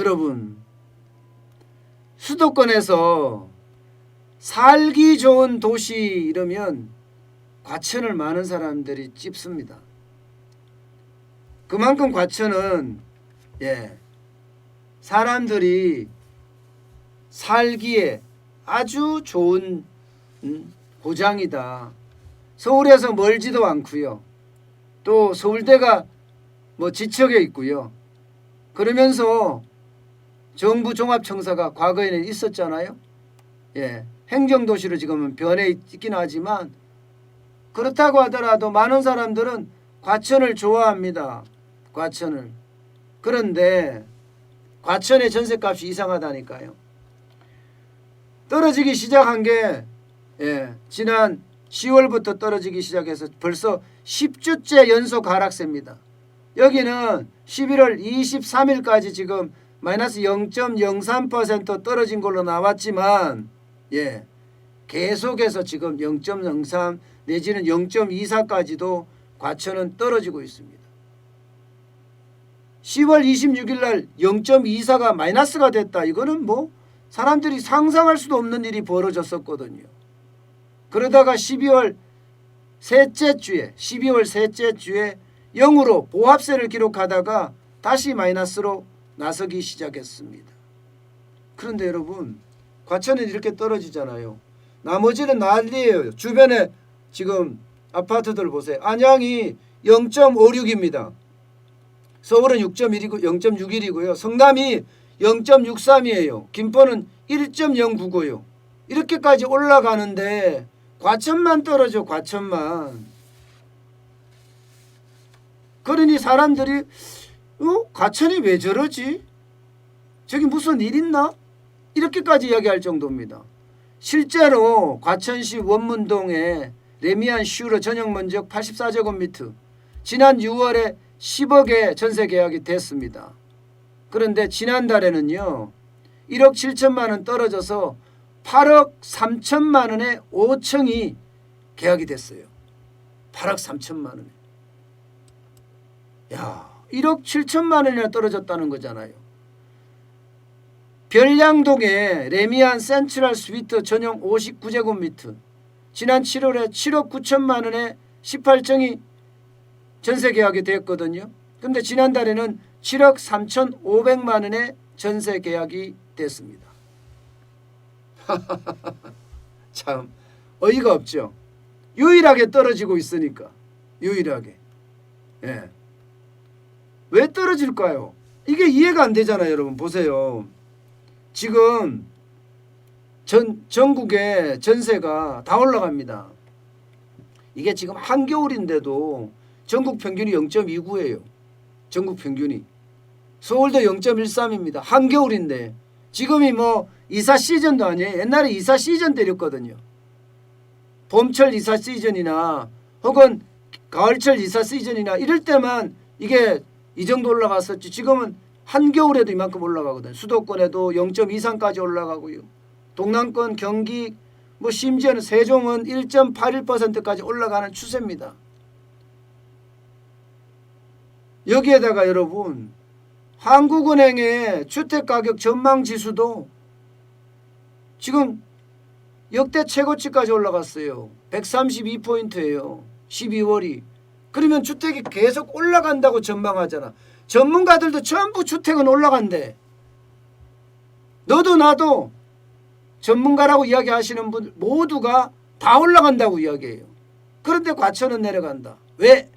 여러분, 수도권에서 살기 좋은 도시 이러면 과천을 많은 사람들이 찝습니다. 그만큼 과천은 사람들이 살기에 아주 좋은 고장이다. 서울에서 멀지도 않고요. 또 서울대가 지척에 있고요. 그러면서 정부 종합청사가 과거에는 있었잖아요. 행정도시로 지금은 변해 있긴 하지만 그렇다고 하더라도 많은 사람들은 과천을 좋아합니다. 과천을. 그런데 과천의 전셋값이 이상하다니까요. 떨어지기 시작한 게 지난 10월부터 떨어지기 시작해서 벌써 10주째 연속 하락세입니다. 여기는 11월 23일까지 지금 마이너스 0.03% 떨어진 걸로 나왔지만 계속해서 지금 0.03 내지는 0.24까지도 과천은 떨어지고 있습니다. 10월 26일 날 0.24가 마이너스가 됐다. 이거는 사람들이 상상할 수도 없는 일이 벌어졌었거든요. 그러다가 12월 셋째 주에 0으로 보합세를 기록하다가 다시 마이너스로 나서기 시작했습니다. 그런데 여러분, 과천은 이렇게 떨어지잖아요. 나머지는 난리예요. 주변에 지금 아파트들 보세요. 안양이 0.56입니다. 서울은 0.61이고요. 성남이 0.63이에요. 김포는 1.09고요. 이렇게까지 올라가는데 과천만 떨어져. 과천만. 그러니 사람들이 과천이 왜 저러지? 저기 무슨 일 있나? 이렇게까지 이야기할 정도입니다. 실제로 과천시 원문동에 레미안 슈러 전용 면적 84제곱미터 지난 6월에 10억에 전세 계약이 됐습니다. 그런데 지난달에는요 1억 7천만 원 떨어져서 8억 3천만 원에 5층이 계약이 됐어요. 8억 3천만 원에. 야, 1억 7천만 원이나 떨어졌다는 거잖아요. 별량동에 레미안 센트럴 스위트 전용 59제곱미터 지난 7월에 7억 9천만 원에 18층이 전세 계약이 됐거든요. 그런데 지난달에는 7억 3,500만 원에 전세 계약이 됐습니다. 참 어이가 없죠. 유일하게 떨어지고 있으니까. 유일하게. 왜 떨어질까요? 이게 이해가 안 되잖아요. 여러분 보세요. 지금 전국의 전세가 다 올라갑니다. 이게 지금 한겨울인데도 전국 평균이 0.29예요. 전국 평균이. 서울도 0.13입니다. 한겨울인데 지금이 이사 시즌도 아니에요. 옛날에 이사 시즌 때렸거든요. 봄철 이사 시즌이나 혹은 가을철 이사 시즌이나 이럴 때만 이게 이 정도 올라갔었지. 지금은 한겨울에도 이만큼 올라가거든요. 수도권에도 0.23까지 올라가고요. 동남권 경기 심지어는 세종은 1.81%까지 올라가는 추세입니다. 여기에다가 여러분 한국은행의 주택가격 전망지수도 지금 역대 최고치까지 올라갔어요. 132포인트예요. 12월이. 그러면 주택이 계속 올라간다고 전망하잖아. 전문가들도 전부 주택은 올라간대. 너도 나도 전문가라고 이야기하시는 분들 모두가 다 올라간다고 이야기해요. 그런데 과천은 내려간다. 왜?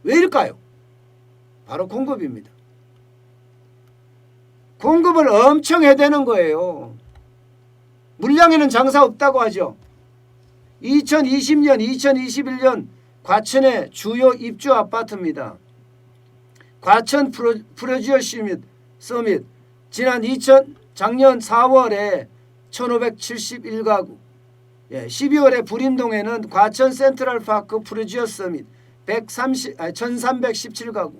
왜일까요? 바로 공급입니다. 공급을 엄청 해대는 거예요. 물량에는 장사 없다고 하죠. 2020년, 2021년 과천의 주요 입주 아파트입니다. 과천 프로지오 서밋 작년 4월에 1571가구 12월에 불인동에는 과천 센트럴파크 프로지오 서밋 1317가구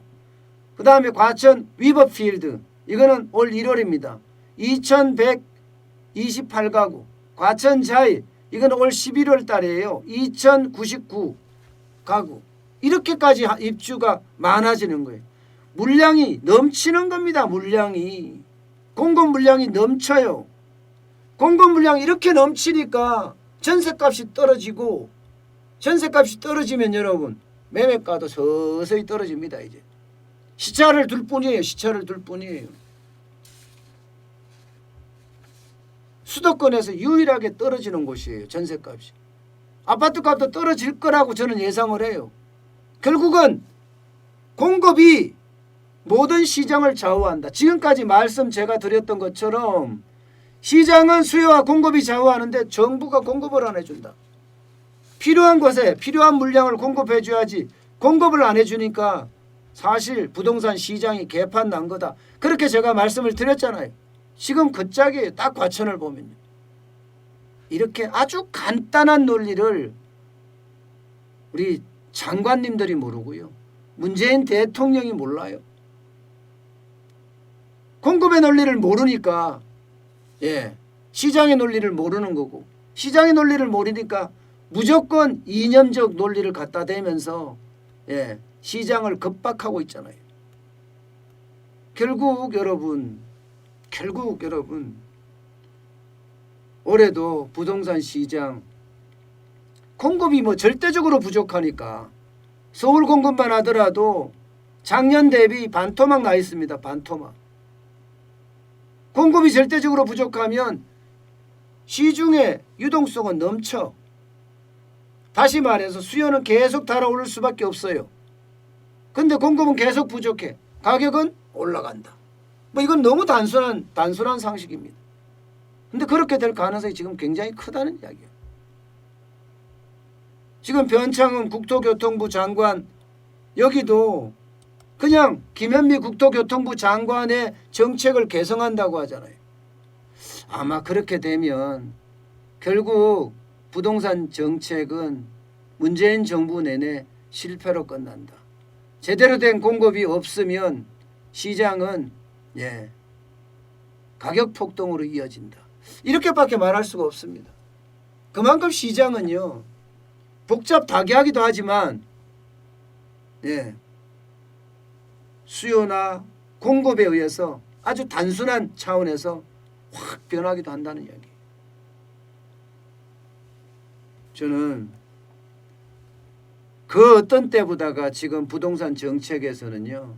그 다음에 과천 위버필드 이거는 올 1월입니다. 2128가구 과천 자이 이건 올 11월 달이에요. 2099가구 이렇게까지 입주가 많아지는 거예요. 물량이 넘치는 겁니다. 물량이. 공급 물량이 넘쳐요. 공급 물량이 이렇게 넘치니까 전셋값이 떨어지고, 전셋값이 떨어지면 여러분 매매가도 서서히 떨어집니다. 이제 시차를 둘 뿐이에요. 시차를 둘 뿐이에요. 수도권에서 유일하게 떨어지는 곳이에요. 전셋값이. 아파트값도 떨어질 거라고 저는 예상을 해요. 결국은 공급이 모든 시장을 좌우한다. 지금까지 말씀 제가 드렸던 것처럼 시장은 수요와 공급이 좌우하는데 정부가 공급을 안 해준다. 필요한 곳에 필요한 물량을 공급해 줘야지 공급을 안 해주니까 사실 부동산 시장이 개판 난 거다. 그렇게 제가 말씀을 드렸잖아요. 지금 그 짝이에요. 딱 과천을 보면요. 이렇게 아주 간단한 논리를 우리 장관님들이 모르고요. 문재인 대통령이 몰라요. 공급의 논리를 모르니까 시장의 논리를 모르는 거고, 시장의 논리를 모르니까 무조건 이념적 논리를 갖다 대면서 시장을 급박하고 있잖아요. 결국 여러분 올해도 부동산 시장 공급이 뭐 절대적으로 부족하니까 서울 공급만 하더라도 작년 대비 반토막 나 있습니다. 반토막. 공급이 절대적으로 부족하면 시중에 유동성은 넘쳐. 다시 말해서 수요는 계속 달아오를 수밖에 없어요. 근데 공급은 계속 부족해. 가격은 올라간다. 뭐 이건 너무 단순한 상식입니다. 근데 그렇게 될 가능성이 지금 굉장히 크다는 이야기예요. 지금 변창흠 국토교통부 장관, 여기도 그냥 김현미 국토교통부 장관의 정책을 개성한다고 하잖아요. 아마 그렇게 되면 결국 부동산 정책은 문재인 정부 내내 실패로 끝난다. 제대로 된 공급이 없으면 시장은 가격 폭등으로 이어진다. 이렇게밖에 말할 수가 없습니다. 그만큼 시장은요 복잡다기하기도 하지만 수요나 공급에 의해서 아주 단순한 차원에서 확 변하기도 한다는 이야기. 저는 그 어떤 때보다가 지금 부동산 정책에서는요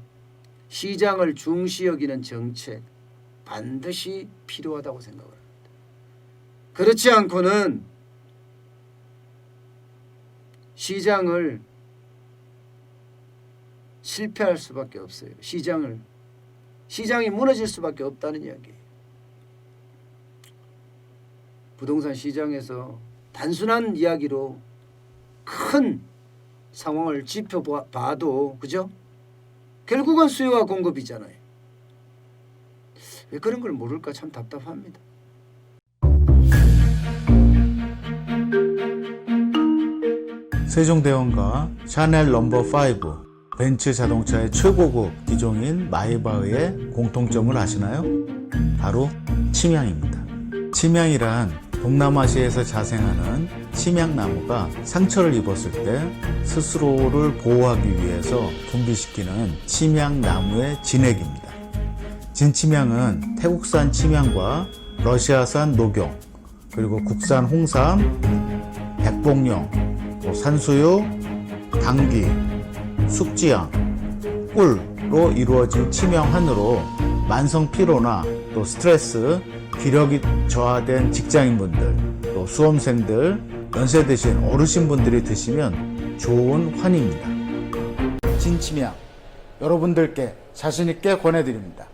시장을 중시 여기는 정책 반드시 필요하다고 생각을 합니다. 그렇지 않고는 시장을 실패할 수밖에 없어요. 시장이 무너질 수밖에 없다는 이야기예요. 부동산 시장에서 단순한 이야기로 큰 상황을 지켜봐도 그죠? 결국은 수요와 공급이잖아요. 왜 그런 걸 모를까 참 답답합니다. 세종대왕과 샤넬 넘버5, 벤츠 자동차의 최고급 기종인 마이바흐의 공통점을 아시나요? 바로 침향입니다. 침향이란 동남아시아에서 자생하는 침향나무가 상처를 입었을 때 스스로를 보호하기 위해서 분비시키는 침향나무의 진액입니다. 진침향은 태국산 침향과 러시아산 녹용, 그리고 국산 홍삼, 백봉령, 산수유, 당귀, 숙지향, 꿀로 이루어진 침향환으로 만성 피로나 또 스트레스, 기력이 저하된 직장인분들, 또 수험생들, 연세 드신 어르신분들이 드시면 좋은 환입니다. 진침향 여러분들께 자신있게 권해드립니다.